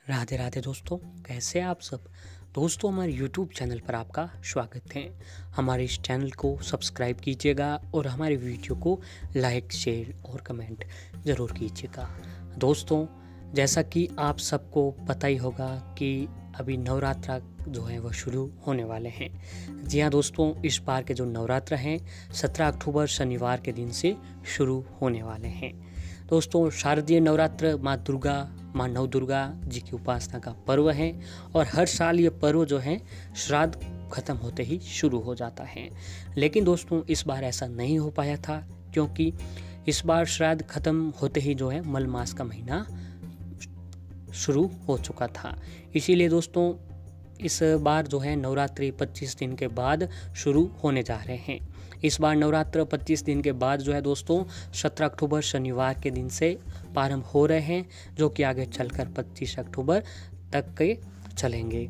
राधे राधे दोस्तों, कैसे हैं आप सब। दोस्तों, हमारे YouTube चैनल पर आपका स्वागत है। हमारे इस चैनल को सब्सक्राइब कीजिएगा और हमारे वीडियो को लाइक, शेयर और कमेंट ज़रूर कीजिएगा। दोस्तों, जैसा कि आप सबको पता ही होगा कि अभी नवरात्रा जो है वह शुरू होने वाले हैं। जी हाँ दोस्तों, इस बार के जो नवरात्र हैं 17 अक्टूबर शनिवार के दिन से शुरू होने वाले हैं। दोस्तों, शारदीय नवरात्र माँ नव दुर्गा जी की उपासना का पर्व है और हर साल ये पर्व जो है श्राद्ध खत्म होते ही शुरू हो जाता है। लेकिन दोस्तों, इस बार ऐसा नहीं हो पाया था क्योंकि इस बार श्राद्ध खत्म होते ही जो है मल मास का महीना शुरू हो चुका था। इसीलिए दोस्तों, इस बार जो है नवरात्रि 25 दिन के बाद शुरू होने जा रहे हैं। इस बार नवरात्र 25 दिन के बाद जो है दोस्तों 17 अक्टूबर शनिवार के दिन से प्रारंभ हो रहे हैं, जो कि आगे चलकर 25 अक्टूबर तक के चलेंगे।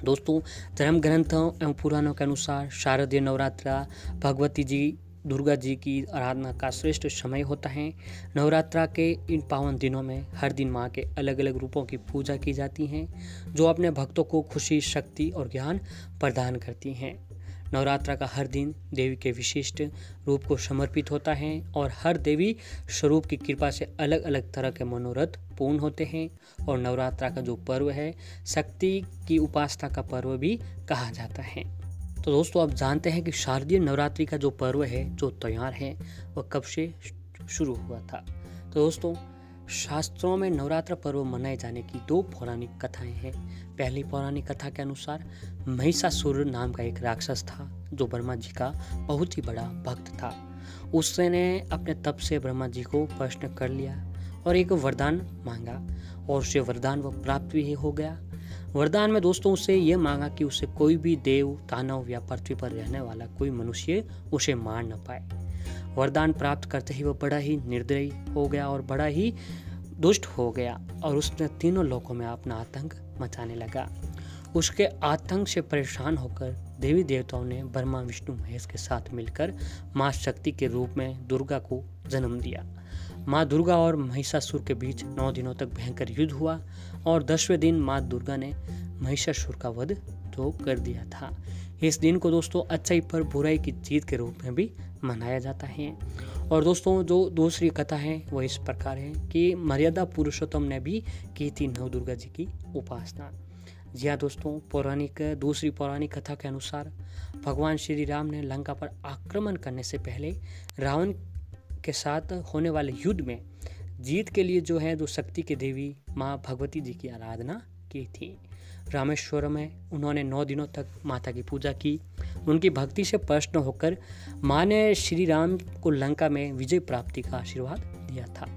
दोस्तों, धर्म ग्रंथों एवं पुराणों के अनुसार शारदीय नवरात्रा भगवती जी दुर्गा जी की आराधना का श्रेष्ठ समय होता है। नवरात्रा के इन पावन दिनों में हर दिन माँ के अलग अलग रूपों की पूजा की जाती है, जो अपने भक्तों को खुशी, शक्ति और ज्ञान प्रदान करती हैं। नवरात्रा का हर दिन देवी के विशिष्ट रूप को समर्पित होता है और हर देवी स्वरूप की कृपा से अलग अलग तरह के मनोरथ पूर्ण होते हैं। और नवरात्रा का जो पर्व है शक्ति की उपासना का पर्व भी कहा जाता है। तो दोस्तों, आप जानते हैं कि शारदीय नवरात्रि का जो पर्व है, जो त्यौहार है, वह कब से शुरू हुआ था। तो दोस्तों, शास्त्रों में नवरात्र पर्व मनाए जाने की दो पौराणिक कथाएं हैं। पहली पौराणिक कथा के अनुसार महिषासुर नाम का एक राक्षस था, जो ब्रह्मा जी का बहुत ही बड़ा भक्त था। उसने अपने तप से ब्रह्मा जी को प्रसन्न कर लिया और एक वरदान मांगा और उसे वरदान वह प्राप्त भी हो गया। वरदान में दोस्तों उससे ये मांगा कि उसे कोई भी देव, दानव या पृथ्वी पर रहने वाला कोई मनुष्य उसे मार न पाए। वरदान प्राप्त करते ही वह बड़ा ही निर्दयी हो गया और बड़ा ही दुष्ट हो गया और उसने तीनों लोकों में अपना आतंक मचाने लगा। उसके आतंक से परेशान होकर देवी देवताओं ने ब्रह्मा, विष्णु, महेश के साथ मिलकर माँ शक्ति के रूप में दुर्गा को जन्म दिया। माँ दुर्गा और महिषासुर के बीच 9 दिनों तक भयंकर युद्ध हुआ और 10वें दिन माँ दुर्गा ने महिषासुर का वध तो कर दिया था। इस दिन को दोस्तों अच्छाई पर बुराई की जीत के रूप में भी मनाया जाता है। और दोस्तों, जो दूसरी कथा है वह इस प्रकार है कि मर्यादा पुरुषोत्तम ने भी की थी नव दुर्गा जी की उपासना। जी हाँ दोस्तों, दूसरी पौराणिक कथा के अनुसार भगवान श्री राम ने लंका पर आक्रमण करने से पहले रावण के साथ होने वाले युद्ध में जीत के लिए जो शक्ति की देवी माँ भगवती जी की आराधना की थी। रामेश्वर में उन्होंने 9 दिनों तक माता की पूजा की। उनकी भक्ति से प्रसन्न होकर माँ ने श्री राम को लंका में विजय प्राप्ति का आशीर्वाद दिया था।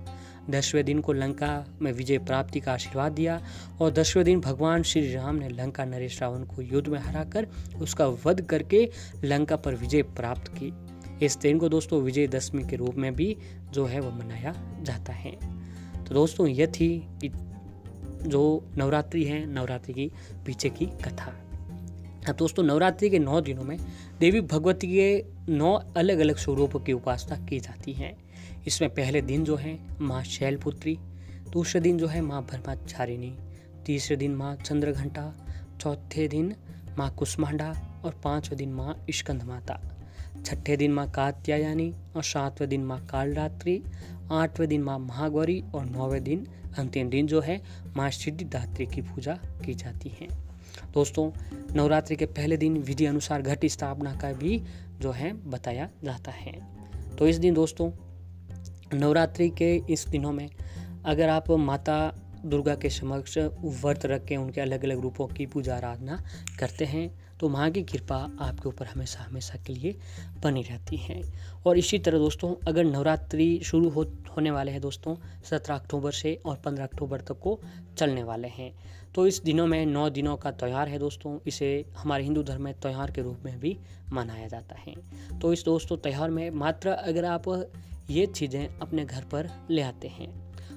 10वें दिन को लंका में विजय प्राप्ति का आशीर्वाद दिया और 10वें दिन भगवान श्री राम ने लंका नरेश रावण को युद्ध में हराकर उसका वध करके लंका पर विजय प्राप्त की। इस दिन को दोस्तों विजयदशमी के रूप में भी जो है वो मनाया जाता है। तो दोस्तों, यह थी जो नवरात्रि है, नवरात्रि की पीछे की कथा। अब दोस्तों, नवरात्रि के 9 दिनों में देवी भगवती के 9 अलग अलग स्वरूपों की उपासना की जाती है। इसमें पहले दिन जो है माँ शैलपुत्री, दूसरे दिन जो है माँ ब्रह्मचारिणी, तीसरे दिन माँ चंद्रघंटा, चौथे दिन माँ कुष्मांडा और 5वें दिन माँ स्कंद माता, 6ठे दिन माँ कात्यायनी और 7वें दिन माँ कालरात्रि, 8वें दिन माँ महागौरी और 9वें दिन अंतिम दिन जो है माँ सिद्धिदात्री की पूजा की जाती है। दोस्तों, नवरात्रि के पहले दिन विधि अनुसार घट स्थापना का भी जो है बताया जाता है। तो इस दिन दोस्तों, नवरात्रि के इस दिनों में अगर आप माता दुर्गा के समक्ष व्रत रख के उनके अलग अलग रूपों की पूजा आराधना करते हैं तो माँ की कृपा आपके ऊपर हमेशा हमेशा के लिए बनी रहती है। और इसी तरह दोस्तों, अगर नवरात्रि शुरू होने वाले हैं दोस्तों 17 अक्टूबर से और 15 अक्टूबर तक को चलने वाले हैं, तो इस दिनों में 9 दिनों का त्यौहार है दोस्तों। इसे हमारे हिंदू धर्म में त्यौहार के रूप में भी मनाया जाता है। तो इस दोस्तों त्यौहार में मात्र अगर आप ये चीज़ें अपने घर पर ले आते हैं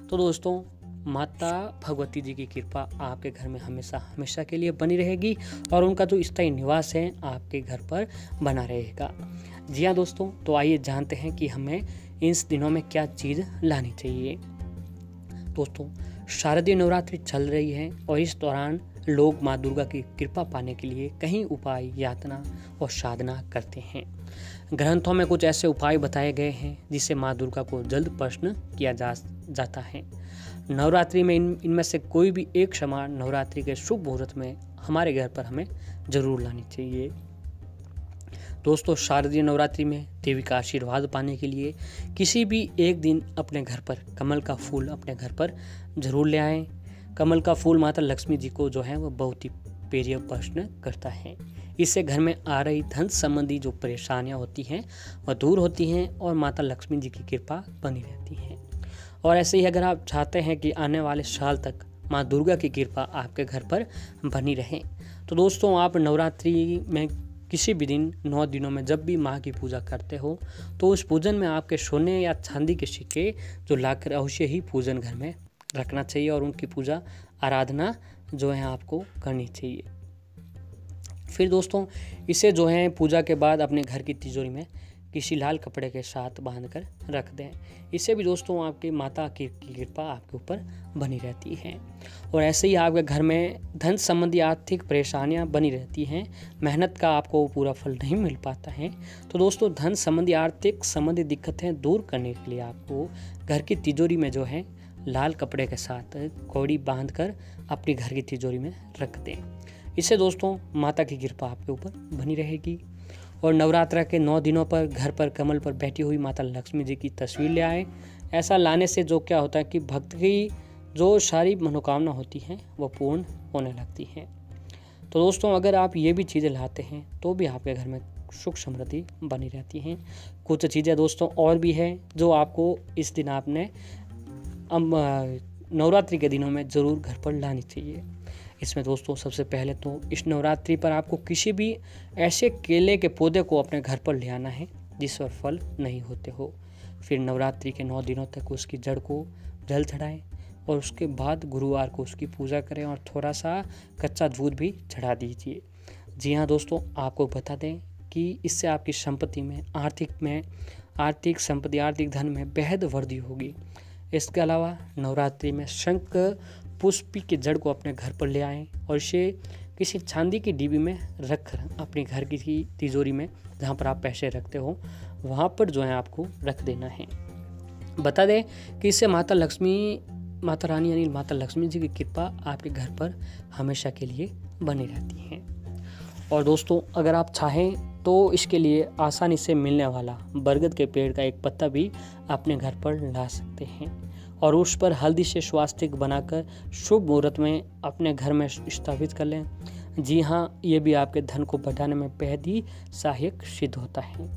तो दोस्तों माता भगवती जी की कृपा आपके घर में हमेशा हमेशा के लिए बनी रहेगी और उनका जो स्थायी निवास है आपके घर पर बना रहेगा। जी हाँ दोस्तों, तो आइए जानते हैं कि हमें इस दिनों में क्या चीज़ लानी चाहिए। दोस्तों, शारदीय नवरात्रि चल रही है और इस दौरान लोग माँ दुर्गा की कृपा पाने के लिए कई उपाय, यातना और साधना करते हैं। ग्रंथों में कुछ ऐसे उपाय बताए गए हैं जिससे माँ दुर्गा को जल्द प्रसन्न किया जाता है। नवरात्रि में इनमें से कोई भी एक क्षमा नवरात्रि के शुभ मुहूर्त में हमारे घर पर हमें जरूर लानी चाहिए। दोस्तों, शारदीय नवरात्रि में देवी का आशीर्वाद पाने के लिए किसी भी एक दिन अपने घर पर कमल का फूल अपने घर पर जरूर ले आएं। कमल का फूल माता लक्ष्मी जी को जो है वह बहुत ही प्रिय प्रसन्न करता है। इससे घर में आ रही धन संबंधी जो परेशानियां होती हैं वह दूर होती हैं और माता लक्ष्मी जी की कृपा बनी रहती है। और ऐसे ही अगर आप चाहते हैं कि आने वाले साल तक माँ दुर्गा की कृपा आपके घर पर बनी रहे, तो दोस्तों आप नवरात्रि में किसी भी दिन 9 दिनों में जब भी माँ की पूजा करते हो तो उस पूजन में आपके सोने या चांदी के सिक्के जो लाकर अवश्य ही पूजन घर में रखना चाहिए और उनकी पूजा आराधना जो है आपको करनी चाहिए। फिर दोस्तों इसे जो है पूजा के बाद अपने घर की तिजोरी में किसी लाल कपड़े के साथ बांधकर रख दें। इससे भी दोस्तों आपकी माता की कृपा आपके ऊपर बनी रहती है और ऐसे ही आपके घर में धन संबंधी आर्थिक परेशानियां बनी रहती हैं, मेहनत का आपको पूरा फल नहीं मिल पाता है। तो दोस्तों धन संबंधी आर्थिक संबंधी दिक्कतें दूर करने के लिए आपको घर की तिजोरी में जो है लाल कपड़े के साथ कौड़ी बांधकर अपनी घर की तिजोरी में रख दें। इससे दोस्तों माता की कृपा आपके ऊपर बनी रहेगी। और नवरात्रा के 9 दिनों पर घर पर कमल पर बैठी हुई माता लक्ष्मी जी की तस्वीर ले आए। ऐसा लाने से जो क्या होता है कि भक्त की जो सारी मनोकामना होती हैं वो पूर्ण होने लगती हैं। तो दोस्तों अगर आप ये भी चीज़ें लाते हैं तो भी आपके घर में सुख समृद्धि बनी रहती हैं। कुछ चीज़ें दोस्तों और भी हैं जो आपको इस दिन आपने नवरात्रि के दिनों में ज़रूर घर पर लानी चाहिए। इसमें दोस्तों सबसे पहले तो इस नवरात्रि पर आपको किसी भी ऐसे केले के पौधे को अपने घर पर ले आना है जिस पर फल नहीं होते हो। फिर नवरात्रि के 9 दिनों तक उसकी जड़ को जल चढ़ाएं और उसके बाद गुरुवार को उसकी पूजा करें और थोड़ा सा कच्चा दूध भी चढ़ा दीजिए। जी हाँ दोस्तों, आपको बता दें कि इससे आपकी संपत्ति में आर्थिक संपत्ति आर्थिक धन में बेहद वृद्धि होगी। इसके अलावा नवरात्रि में शंख पुष्पी के जड़ को अपने घर पर ले आएं और इसे किसी चांदी की डिब्बी में रख कर अपने घर की तिजोरी में जहाँ पर आप पैसे रखते हो वहाँ पर जो है आपको रख देना है। बता दें कि इससे माता रानी यानी माता लक्ष्मी जी की कृपा आपके घर पर हमेशा के लिए बनी रहती है। और दोस्तों अगर आप चाहें तो इसके लिए आसानी से मिलने वाला बरगद के पेड़ का एक पत्ता भी अपने घर पर ला सकते हैं और उस पर हल्दी से स्वास्तिक बनाकर शुभ मुहूर्त में अपने घर में स्थापित कर लें। जी हाँ, ये भी आपके धन को बढ़ाने में बेहद ही सहायक सिद्ध होता है।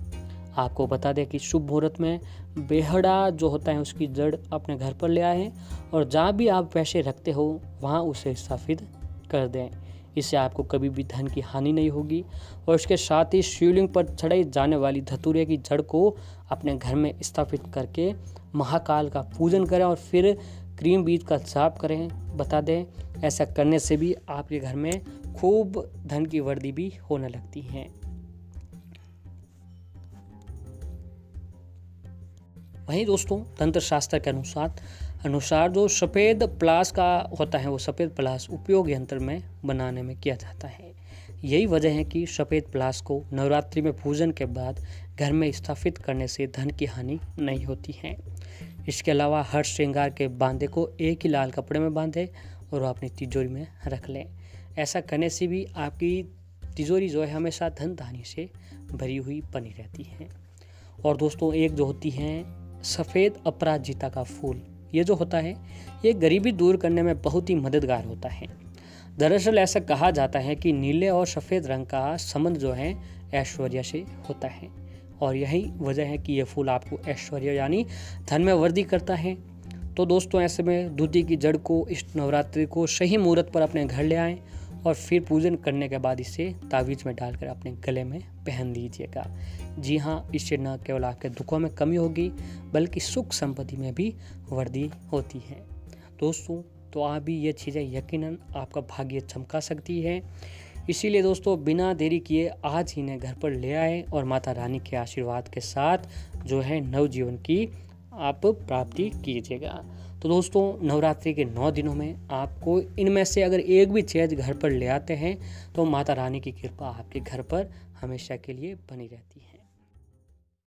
आपको बता दें कि शुभ मुहूर्त में बेहड़ा जो होता है उसकी जड़ अपने घर पर ले आए और जहाँ भी आप पैसे रखते हो वहाँ उसे स्थापित कर दें। इससे आपको कभी भी धन की हानि नहीं होगी। और इसके साथ ही शिवलिंग पर चढ़ाई जाने वाली धतूरे की जड़ को अपने घर में स्थापित करके महाकाल का पूजन करें और फिर क्रीम बीज का जाप करें। बता दें ऐसा करने से भी आपके घर में खूब धन की वृद्धि भी होने लगती है। वहीं दोस्तों तंत्र शास्त्र के अनुसार जो सफ़ेद प्लास का होता है वो सफ़ेद प्लास उपयोग यंत्र में बनाने में किया जाता है। यही वजह है कि सफ़ेद प्लास को नवरात्रि में पूजन के बाद घर में स्थापित करने से धन की हानि नहीं होती है। इसके अलावा हर श्रृंगार के बांधे को एक ही लाल कपड़े में बांधें और अपनी तिजोरी में रख लें। ऐसा करने से भी आपकी तिजोरी जो है हमेशा धन धान्य से भरी हुई बनी रहती है। और दोस्तों एक जो होती है सफ़ेद अपराजिता का फूल, ये जो होता है ये गरीबी दूर करने में बहुत ही मददगार होता है। दरअसल ऐसा कहा जाता है कि नीले और सफ़ेद रंग का संबंध जो है ऐश्वर्य से होता है और यही वजह है कि यह फूल आपको ऐश्वर्य यानी धन में वृद्धि करता है। तो दोस्तों ऐसे में दूधी की जड़ को इस नवरात्रि को सही मुहूर्त पर अपने घर ले आएं और फिर पूजन करने के बाद इसे तावीज़ में डालकर अपने गले में पहन लीजिएगा। जी हाँ, इससे न केवल आपके दुखों में कमी होगी बल्कि सुख संपत्ति में भी वृद्धि होती है। दोस्तों तो आप भी ये चीज़ें यकीनन आपका भाग्य चमका सकती है। इसीलिए दोस्तों बिना देरी किए आज ही इन्हें घर पर ले आए और माता रानी के आशीर्वाद के साथ जो है नवजीवन की आप प्राप्ति कीजिएगा। तो दोस्तों नवरात्रि के 9 दिनों में आपको इनमें से अगर एक भी चीज़ घर पर ले आते हैं तो माता रानी की कृपा आपके घर पर हमेशा के लिए बनी रहती है।